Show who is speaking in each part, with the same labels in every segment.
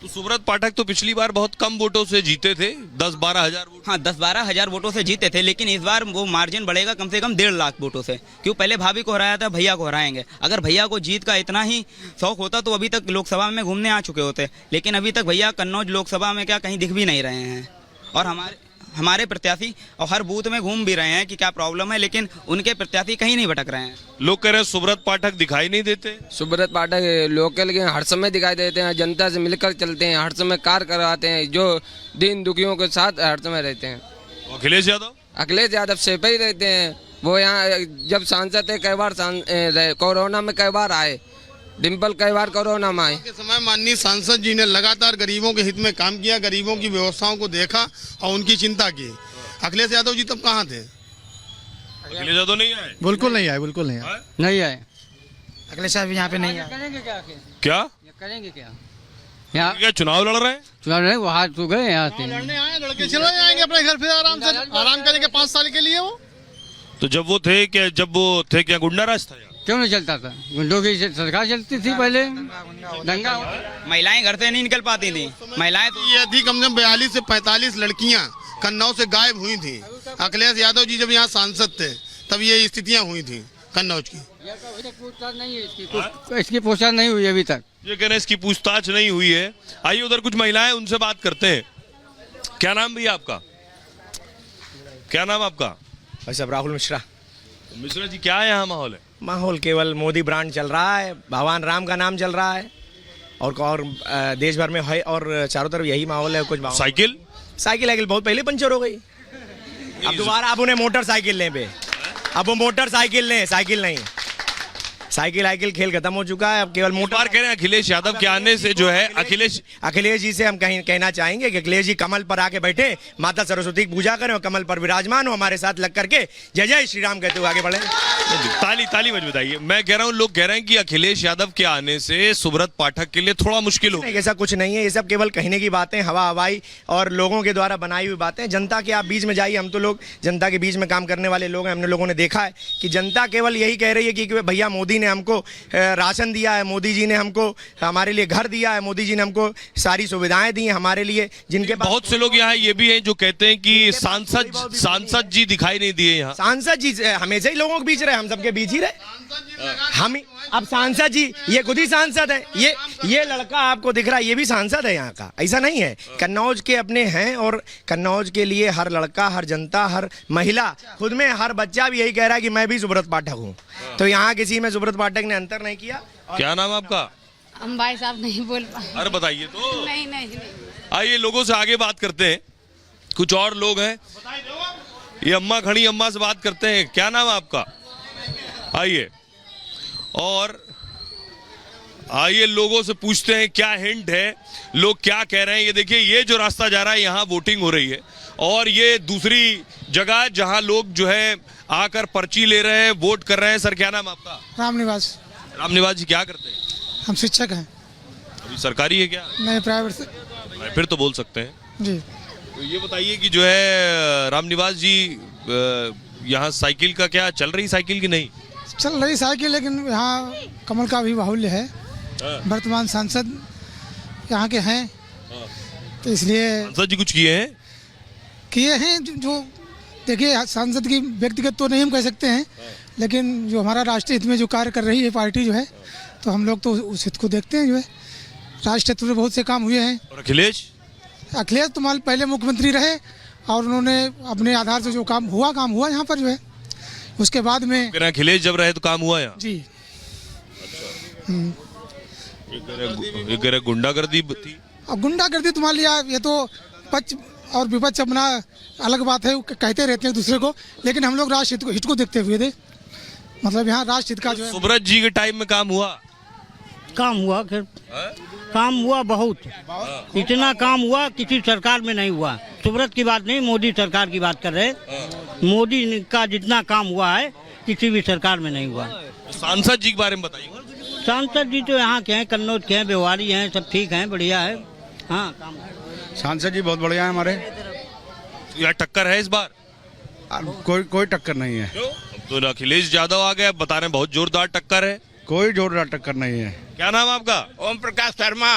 Speaker 1: तो सुब्रत पाठक तो पिछली बार बहुत कम वोटों से जीते थे, 10-12 हजार वोट।
Speaker 2: हाँ 10-12 हज़ार वोटों से जीते थे, लेकिन इस बार वो मार्जिन बढ़ेगा कम से कम 1.5 लाख वोटों से। क्यों, पहले भाभी को हराया था, भैया को हराएंगे। अगर भैया को जीत का इतना ही शौक होता तो अभी तक लोकसभा में घूमने आ चुके होते, लेकिन अभी तक भैया कन्नौज लोकसभा में क्या कहीं दिख भी नहीं रहे हैं। और हमारे प्रत्याशी और हर बूथ में घूम भी रहे हैं कि क्या प्रॉब्लम है, लेकिन उनके प्रत्याशी कहीं नहीं भटक रहे हैं।
Speaker 1: लोग कह रहे हैं सुब्रत पाठक दिखाई नहीं देते।
Speaker 3: सुब्रत पाठक लोकल के हर समय दिखाई देते हैं, जनता से मिलकर चलते हैं, हर समय कार्य करवाते हैं, जो दीन दुखियों के साथ हर समय रहते हैं।
Speaker 1: अखिलेश यादव
Speaker 3: सेफ ही रहते हैं। वो यहाँ जब सांसद थे कई बार कोरोना में कई बार आए, डिम्पल कई बार कोरोना में आए।
Speaker 4: के समय माननीय सांसद जी ने लगातार गरीबों के हित में काम किया, गरीबों की व्यवस्थाओं को देखा और उनकी चिंता की। अखिलेश यादव जी तब कहाँ थे?
Speaker 1: अखिलेश यादव नहीं आए,
Speaker 4: बिल्कुल नहीं आए, बिल्कुल नहीं आए,
Speaker 3: नहीं आए।
Speaker 5: अखिलेश यादव यहाँ पे नहीं आए।
Speaker 1: क्या
Speaker 3: करेंगे क्या?
Speaker 1: क्या चुनाव लड़ रहे हैं?
Speaker 3: चुनाव नहीं, वो हाथ तो गए यहाँ से।
Speaker 4: लड़ने आए, लड़के चले जाएंगे अपने घर पे आराम से, आराम करेंगे 5 साल के लिए। वो
Speaker 1: तो जब वो थे क्या गुंडा राज था?
Speaker 3: क्यों नहीं चलता था? गुंडों की सरकार चलती थी पहले, दंगा।
Speaker 2: महिलाएं घर से नहीं निकल पाती थी। महिलाएं तो
Speaker 4: ये थी कम से कम 42 से 45 लड़कियां कन्नौज से गायब हुई थी। अखिलेश यादव जी जब यहाँ सांसद थे तब ये स्थितियां हुई थी कन्नौज की।
Speaker 3: इसकी पूछताछ नहीं हुई अभी तक।
Speaker 1: ये कह रहे हैं इसकी पूछताछ नहीं हुई है। आइए उधर कुछ महिलाएं, उनसे बात करते हैं। क्या नाम भैया आपका? क्या नाम आपका?
Speaker 6: भाई साहब राहुल मिश्रा।
Speaker 1: मिश्रा जी, क्या है यहाँ माहौल है?
Speaker 6: माहौल केवल मोदी ब्रांड चल रहा है, भगवान राम का नाम चल रहा है और देश भर में है और चारों तरफ यही माहौल है। कुछ
Speaker 1: साइकिल
Speaker 6: बहुत पहले पंचर हो गई। अब दोबारा आप उन्हें मोटरसाइकिल लें पे, अब वो मोटरसाइकिल लें, साइकिल नहीं। साइकिल खेल खत्म हो चुका है, अब केवल
Speaker 1: मोटर कह रहे हैं। अखिलेश यादव के आने से जो है
Speaker 6: अखिलेश जी से हम कहना चाहेंगे कि अखिलेश जी कमल पर आके बैठे, माता सरस्वती की पूजा करें और कमल पर विराजमान हो, हमारे साथ लग करके जय जय श्री राम कहते हुए आगे बढ़े।
Speaker 1: ताली मत बताइए। मैं कह रहा हूँ, लोग कह रहे हैं कि अखिलेश यादव के आने से सुब्रत पाठक के लिए थोड़ा मुश्किल हो।
Speaker 6: ऐसा कुछ नहीं है, ये सब केवल कहने की बातें, हवाई और लोगों के द्वारा बनाई हुई बातें। जनता के आप बीच में जाइए, हम तो लोग जनता के बीच में काम करने वाले लोग हैं। हमने लोगों ने देखा है कि जनता केवल यही कह रही है कि भैया मोदी ने हमको राशन दिया है, मोदी जी ने हमको हमारे लिए घर दिया है, मोदी जी ने हमको सारी सुविधाएं दी हैं हमारे लिए। जिनके बहुत
Speaker 1: से लोग यहाँ ये भी हैं जो कहते हैं कि सांसद जी दिखाई नहीं दिए यहाँ।
Speaker 6: सांसद जी हमेशा ही लोगों के बीच रहे, हम सबके बीच ही रहे। हम अब सांसद जी ये खुद ही सांसद है। ये लड़का आपको दिख रहा है, ये भी सांसद है यहाँ का, ऐसा नहीं है। कन्नौज के अपने हैं और कन्नौज के लिए हर लड़का, हर जनता, हर महिला, खुद में हर बच्चा भी यही कह रहा है कि मैं भी सुब्रत पाठक हूँ। तो यहाँ किसी में सुब्रत पाठक ने अंतर नहीं किया।
Speaker 1: क्या नाम आपका?
Speaker 7: हम भाई साहब नहीं बोल पाए।
Speaker 1: अरे बताइए तो।
Speaker 7: नहीं।
Speaker 1: आइए लोगों से आगे बात करते हैं। कुछ और लोग हैं, ये अम्मा खड़ी, अम्मा से बात करते हैं। क्या नाम है आपका? आइए लोगों से पूछते हैं क्या हिंट है, लोग क्या कह रहे हैं। ये देखिए, ये जो रास्ता जा रहा है यहाँ वोटिंग हो रही है और ये दूसरी जगह जहाँ लोग जो है आकर पर्ची ले रहे हैं, वोट कर रहे हैं। सर क्या नाम आपका?
Speaker 5: रामनिवास
Speaker 1: जी, क्या करते हैं?
Speaker 5: हम शिक्षक हैं।
Speaker 1: अभी सरकारी है क्या?
Speaker 5: नहीं, प्राइवेट से।
Speaker 1: फिर तो बोल सकते हैं
Speaker 5: जी।
Speaker 1: तो ये बताइए कि जो है रामनिवास जी, यहाँ साइकिल का क्या चल रही, साइकिल की नहीं
Speaker 5: चल रही साइकिल, लेकिन यहाँ कमल का भी बाहुल्य है। वर्तमान सांसद यहाँ के हैं, तो इसलिए
Speaker 1: सांसद जी कुछ किए हैं
Speaker 5: जो देखिए, सांसद की व्यक्तिगत तो नहीं हम कह सकते हैं, लेकिन जो हमारा राष्ट्रीय हित में जो कार्य कर रही है पार्टी जो है, तो हम लोग तो उस हित को देखते हैं। जो है राष्ट्रीय हित में बहुत से काम हुए हैं।
Speaker 1: और अखिलेश
Speaker 5: तो मान पहले मुख्यमंत्री रहे और उन्होंने अपने आधार से जो काम हुआ यहाँ पर जो है, उसके बाद में
Speaker 1: अखिलेश जब रहे तो काम हुआ यहाँ
Speaker 5: जी।
Speaker 1: एक गुंडागर्दी थी।
Speaker 5: अब गुंडागर्दी तो मान लिया, ये तो पक्ष और विपक्ष अपना अलग बात है, कहते रहते हैं दूसरे को, लेकिन हम लोग राष्ट्र हित को देखते हुए थे। मतलब यहाँ राष्ट्र हित का जो है।
Speaker 1: सुब्रत जी के टाइम में काम हुआ
Speaker 8: काम हुआ बहुत। इतना काम हुआ किसी सरकार में नहीं हुआ। सुब्रत की बात नहीं, मोदी सरकार की बात कर रहे। मोदी का जितना काम हुआ है किसी भी सरकार में नहीं हुआ।
Speaker 1: सांसद जी के बारे में बताइए।
Speaker 8: सांसद जी तो यहाँ के हैं, कन्नौज के हैं, व्यवहारी हैं, सब ठीक हैं, बढ़िया है। हाँ, काम
Speaker 9: सांसद जी बहुत बढ़िया है हमारे।
Speaker 1: यहाँ टक्कर है इस बार?
Speaker 9: कोई टक्कर नहीं है।
Speaker 1: तो अखिलेश यादव आ गए, बता रहे बहुत जोरदार टक्कर है।
Speaker 9: कोई जोरदार टक्कर नहीं है।
Speaker 1: क्या नाम आपका?
Speaker 4: ओम प्रकाश शर्मा।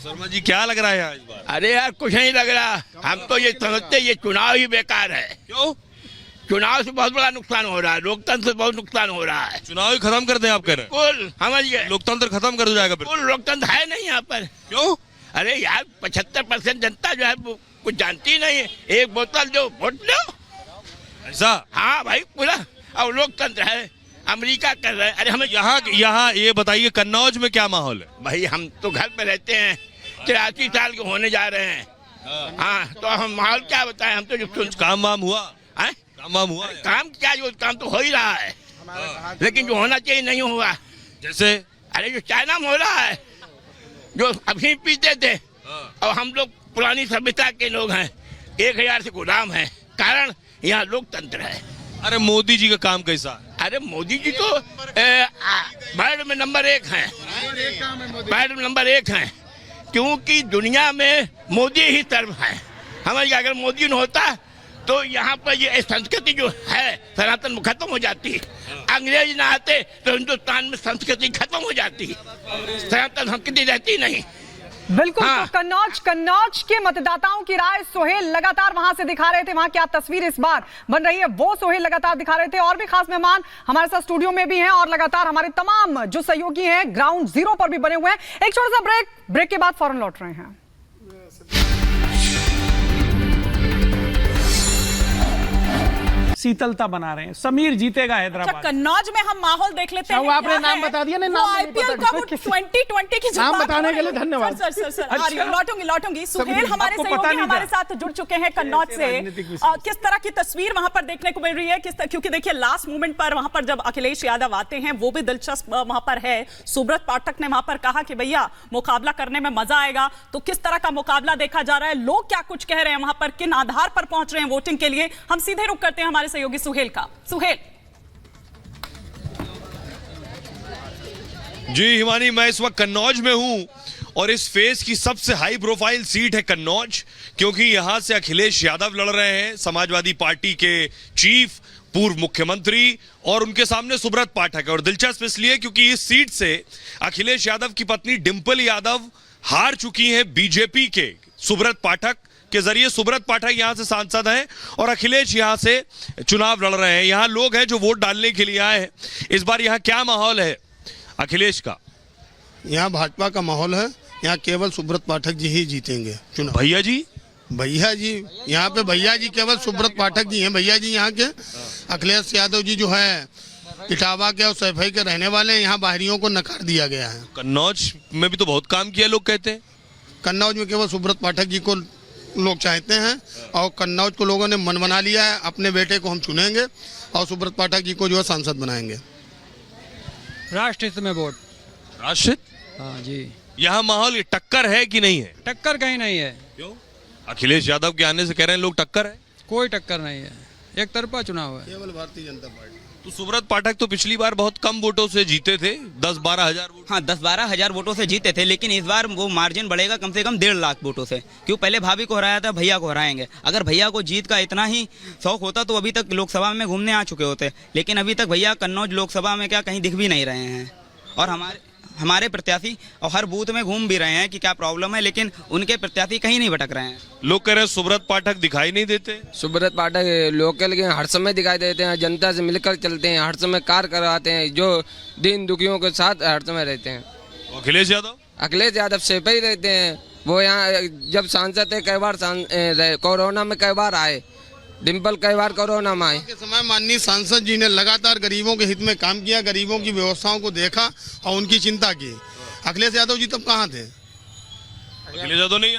Speaker 1: शर्मा जी क्या लग रहा है यहाँ इस बार?
Speaker 10: अरे यार कुछ नहीं लग रहा, हम तो ये समझते ये चुनाव ही बेकार है।
Speaker 1: क्यों?
Speaker 10: चुनाव से बहुत बड़ा नुकसान हो रहा है, लोकतंत्र से बहुत नुकसान हो रहा है।
Speaker 1: चुनाव ही खत्म कर दें आप कह रहे हैं?
Speaker 10: कुल समझ गए,
Speaker 1: लोकतंत्र खत्म कर जाएगा फिर?
Speaker 10: कुल लोकतंत्र है नहीं यहाँ पर।
Speaker 1: क्यों?
Speaker 10: अरे यार 75% जनता जो है वो कुछ जानती नहीं है। एक बोतल जो वोट लो,
Speaker 1: ऐसा?
Speaker 10: हाँ भाई पूरा और लोकतंत्र है। अमेरिका कर रहे हैं। अरे हमें
Speaker 1: यहाँ ये बताइए कन्नौज में क्या माहौल है?
Speaker 10: भाई हम तो घर पे रहते हैं, 83 साल के होने जा रहे हैं। हाँ तो हम माहौल क्या बताएं, हम तो जो सुन
Speaker 1: काम वाम हुआ?
Speaker 10: हैं?
Speaker 1: काम वाम हुआ है?
Speaker 10: काम क्या, जो काम तो हो ही रहा है, लेकिन जो होना चाहिए नहीं हुआ।
Speaker 1: जैसे?
Speaker 10: अरे जो चाइना में हो रहा है, जो अभी पीते थे और हम लोग पुरानी सभ्यता के लोग हैं, 1000 से गुलाम हैं। कारण यहाँ लोकतंत्र है।
Speaker 1: अरे मोदी जी का काम कैसा है?
Speaker 10: अरे मोदी जी तो वर्ल्ड में नंबर 1 हैं, वर्ल्ड में नंबर 1 हैं, क्योंकि दुनिया में मोदी ही सर्व है। हमारी अगर मोदी न होता तो यहाँ पर ये संस्कृति जो है सनातन में खत्म हो जाती। अंग्रेज ना आते तो हिंदुस्तान में संस्कृति खत्म हो जाती, सनातन संस्कृति रहती नहीं।
Speaker 11: बिल्कुल।
Speaker 10: हाँ।
Speaker 11: तो कन्नौज के मतदाताओं की राय सोहेल लगातार वहां से दिखा रहे थे, वहां क्या तस्वीर इस बार बन रही है वो सोहेल लगातार दिखा रहे थे। और भी खास मेहमान हमारे साथ स्टूडियो में भी हैं और लगातार हमारे तमाम जो सहयोगी हैं ग्राउंड जीरो पर भी बने हुए हैं। एक छोटा सा ब्रेक के बाद फौरन लौट रहे हैं।
Speaker 12: शीतलता बना रहे हैं। समीर जीतेगा हैदराबाद।
Speaker 11: अच्छा, कन्नौज में हम माहौल देख लेते हैं।
Speaker 12: वो आपने नाम बता दिया ना, नाम नहीं
Speaker 11: आईपीएल
Speaker 12: पता
Speaker 11: का वो 2020 की जो
Speaker 12: नाम
Speaker 11: बात
Speaker 12: बताने
Speaker 11: हो
Speaker 12: के लिए
Speaker 11: रही है।
Speaker 12: धन्यवाद।
Speaker 11: सर
Speaker 12: अच्छा।
Speaker 11: लौटूंगी। सुहेल हमारे
Speaker 12: आपको पता
Speaker 11: सहयोगी
Speaker 12: नहीं
Speaker 11: हमारे
Speaker 12: था।
Speaker 11: साथ जुड़ चुके हैं कन्नौज से। किस तरह की तस्वीर वहां पर देखने को मिल रही है, क्योंकि देखिए लास्ट मोमेंट पर वहां पर जब अखिलेश यादव आते हैं वो भी दिलचस्प वहां पर है। सुब्रत पाठक ने वहां पर कहा कि भैया मुकाबला करने में मजा आएगा। तो किस तरह का मुकाबला देखा जा रहा है, लोग क्या कुछ कह रहे हैं वहां पर, किन आधार पर पहुंच रहे हैं वोटिंग के लिए, हम सीधे रुक करते हैं हमारे सहयोगी सुहेल का। सुहेल
Speaker 1: जी हिमानी, मैं इस वक्त कन्नौज में हूं और इस फेज की सबसे हाई प्रोफाइल सीट है कन्नौज, क्योंकि यहां से अखिलेश यादव लड़ रहे हैं, समाजवादी पार्टी के चीफ, पूर्व मुख्यमंत्री, और उनके सामने सुब्रत पाठक है। और दिलचस्प इसलिए क्योंकि इस सीट से अखिलेश यादव की पत्नी डिंपल यादव हार चुकी हैं बीजेपी के सुब्रत पाठक के जरिए। सुब्रत पाठक यहां से सांसद हैं और अखिलेश यहां से चुनाव लड़ रहे हैं। यहां लोग हैं जो वोट डालने के लिए आए हैं। इस बार यहां क्या माहौल है अखिलेश का?
Speaker 4: यहाँ भाजपा का माहौल है, यहाँ केवल सुब्रत पाठक जी ही जीतेंगे चुनाव।
Speaker 1: भैया जी यहाँ पे भैया जी केवल सुब्रत पाठक जी हैं। भैया जी यहाँ के अखिलेश यादव जी जो है इटावा के और सैफई के रहने वाले हैं। यहाँ बाहरियों को नकार दिया गया है। कन्नौज में भी तो बहुत काम किया लोग कहते हैं।
Speaker 4: कन्नौज में केवल सुब्रत पाठक जी को लोग चाहते हैं और कन्नौज को लोगों ने मन बना लिया है, अपने बेटे को हम चुनेंगे और सुब्रत पाठक जी को जो है सांसद बनाएंगे।
Speaker 3: राष्ट्रहित में वोट।
Speaker 1: राष्ट्रहित?
Speaker 3: हाँ जी।
Speaker 1: यहाँ माहौल ये टक्कर है कि नहीं है?
Speaker 3: टक्कर कहीं नहीं है।
Speaker 1: क्यों? अखिलेश यादव के आने से कह रहे हैं लोग टक्कर है।
Speaker 3: कोई टक्कर नहीं है, एक तरफा चुनाव है।
Speaker 4: केवल भारतीय जनता पार्टी।
Speaker 1: तो सुब्रत पाठक तो पिछली बार बहुत कम वोटों से जीते थे, 10-12 हजार वोट।
Speaker 2: हाँ 10-12 हजार वोटों से जीते थे, लेकिन इस बार वो मार्जिन बढ़ेगा कम से कम 1.5 लाख वोटों से। क्यों? पहले भाभी को हराया था, भैया को हराएंगे। अगर भैया को जीत का इतना ही शौक होता तो अभी तक लोकसभा में घूमने आ चुके होते, लेकिन अभी तक भैया कन्नौज लोकसभा में क्या कहीं दिख भी नहीं रहे हैं। और हमारे प्रत्याशी और हर बूथ में घूम भी रहे हैं कि क्या प्रॉब्लम है, लेकिन उनके प्रत्याशी कहीं नहीं भटक रहे हैं।
Speaker 1: लोग कह रहे हैं सुब्रत पाठक दिखाई नहीं देते।
Speaker 3: सुब्रत पाठक लोकल के हर समय दिखाई देते हैं, जनता से मिलकर चलते हैं, हर समय कार्य करवाते हैं, जो दीन दुखियों के साथ हर समय रहते हैं।
Speaker 1: अखिलेश यादव
Speaker 3: सेफ ही रहते हैं। वो यहाँ जब सांसद थे कई बार, कोरोना में कई बार आए, डिम्पल कई बार कोरोना में आए।
Speaker 4: के समय माननीय सांसद जी ने लगातार गरीबों के हित में काम किया, गरीबों की व्यवस्थाओं को देखा और उनकी चिंता की। अखिलेश यादव जी तब कहाँ थे?
Speaker 1: अखिलेश यादव नहीं